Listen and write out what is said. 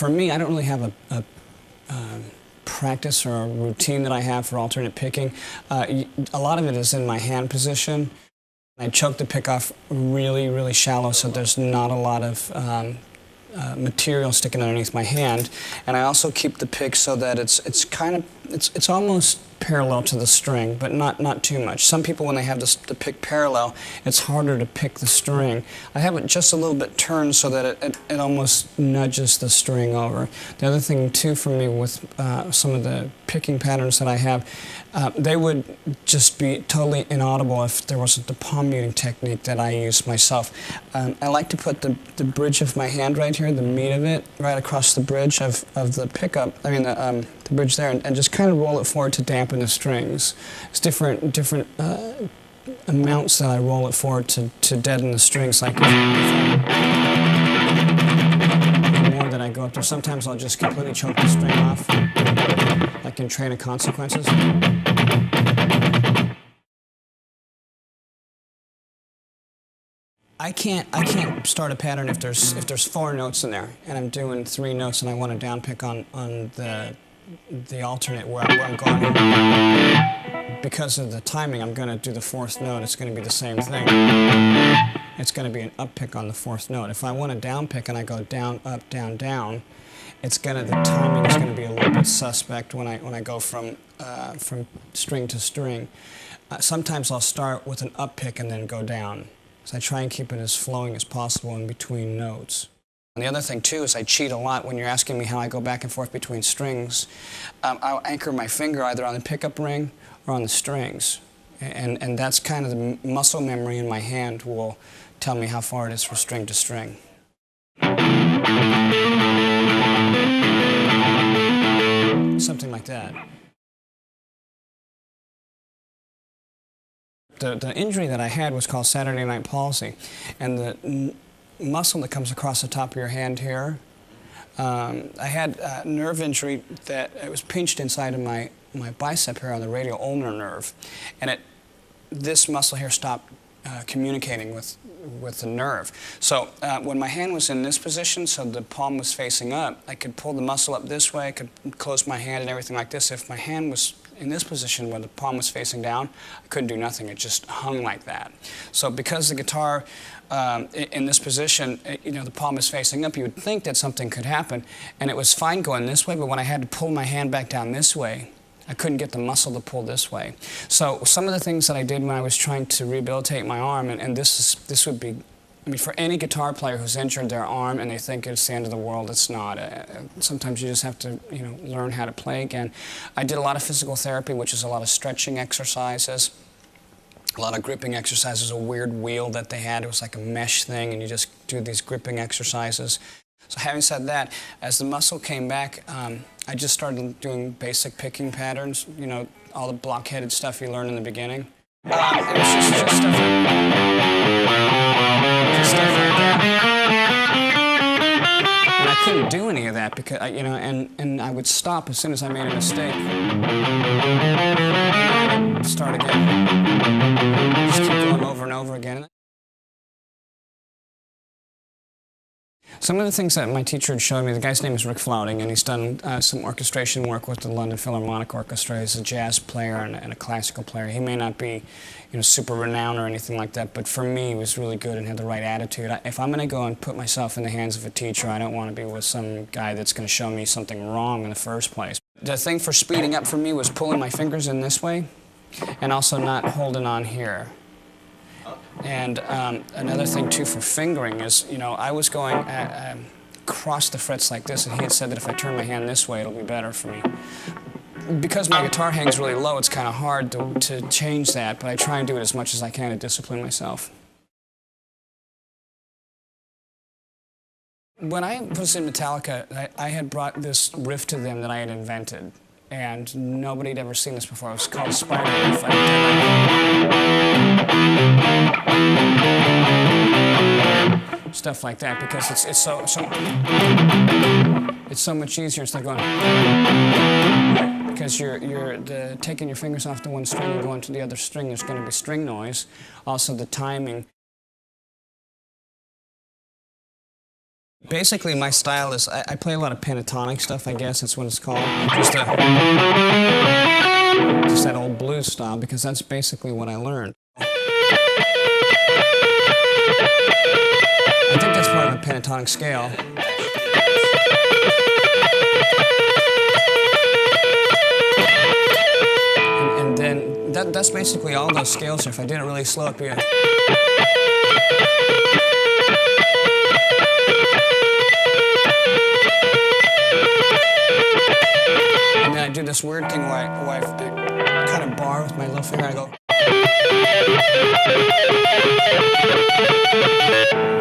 For me, I don't really have a practice or a routine that I have for alternate picking. A lot of it is in my hand position. I choke the pick off really, really shallow so there's not a lot of material sticking underneath my hand, and I also keep the pick so that it's almost parallel to the string, but not too much. Some people, when they have the pick parallel, it's harder to pick the string. I have it just a little bit turned so that it almost nudges the string over. The other thing too for me with some of the picking patterns that I have, they would just be totally inaudible if there wasn't the palm muting technique that I use myself. I like to put the bridge of my hand right here, the meat of it, right across the bridge of the pickup, I mean the bridge there, and just kind of roll it forward to dampen the strings. It's different amounts that I roll it forward to deaden the strings. Like the more that I go up there, sometimes I'll just completely choke the string off, like in Train of Consequences. I can't start a pattern if there's 4 notes in there and I'm doing 3 notes and I want to down pick on the alternate where I'm going. Because of the timing, I'm going to do the 4th note. It's going to be the same thing. It's going to be an up pick on the 4th note. If I want a down pick and I go down, up, down, down, the timing is going to be a little bit suspect when I go from string to string. Sometimes I'll start with an up pick and then go down. So I try and keep it as flowing as possible in between notes. And the other thing too is I cheat a lot when you're asking me how I go back and forth between strings. I'll anchor my finger either on the pickup ring or on the strings. And that's kind of the muscle memory in my hand will tell me how far it is from string to string. Something like that. The injury that I had was called Saturday night palsy, and the muscle that comes across the top of your hand here, I had a nerve injury that it was pinched inside of my bicep here on the radial ulnar nerve, and this muscle here stopped communicating with the nerve. So when my hand was in this position, so the palm was facing up, I could pull the muscle up this way, I could close my hand and everything like this. If my hand was in this position where the palm was facing down, I couldn't do nothing. It just hung like that. So because the guitar in this position, the palm is facing up, you would think that something could happen, and it was fine going this way, but when I had to pull my hand back down this way, I couldn't get the muscle to pull this way. So some of the things that I did when I was trying to rehabilitate my arm, and this would be, I mean, for any guitar player who's injured their arm and they think it's the end of the world, it's not. Sometimes you just have to, learn how to play again. I did a lot of physical therapy, which is a lot of stretching exercises, a lot of gripping exercises, a weird wheel that they had. It was like a mesh thing, and you just do these gripping exercises. So having said that, as the muscle came back, I just started doing basic picking patterns, all the block-headed stuff you learn in the beginning. It was just stuff like that. And I couldn't do any of that because, and I would stop as soon as I made a mistake. And I'd start again. Just keep going over and over again. Some of the things that my teacher had showed me, the guy's name is Rick Flouting, and he's done some orchestration work with the London Philharmonic Orchestra. He's a jazz player and a classical player. He may not be, super renowned or anything like that, but for me, he was really good and had the right attitude. If I'm going to go and put myself in the hands of a teacher, I don't want to be with some guy that's going to show me something wrong in the first place. The thing for speeding up for me was pulling my fingers in this way and also not holding on here. And another thing, too, for fingering is, I was going across the frets like this, and he had said that if I turn my hand this way, it'll be better for me. Because my guitar hangs really low, it's kind of hard to change that, but I try and do it as much as I can to discipline myself. When I was in Metallica, I had brought this riff to them that I had invented. And nobody had ever seen this before. It was called Spider Riff. Stuff like that, because it's so much easier instead of going, because you're taking your fingers off the one string and going to the other string. There's going to be string noise. Also the timing. Basically, my style is I play a lot of pentatonic stuff, I guess that's what it's called. Just that old blues style, because that's basically what I learned. I think that's part of the pentatonic scale. And then that's basically all those scales. If I did it really slow up here. And then I do this weird thing where I cut a bar with my little finger and I go.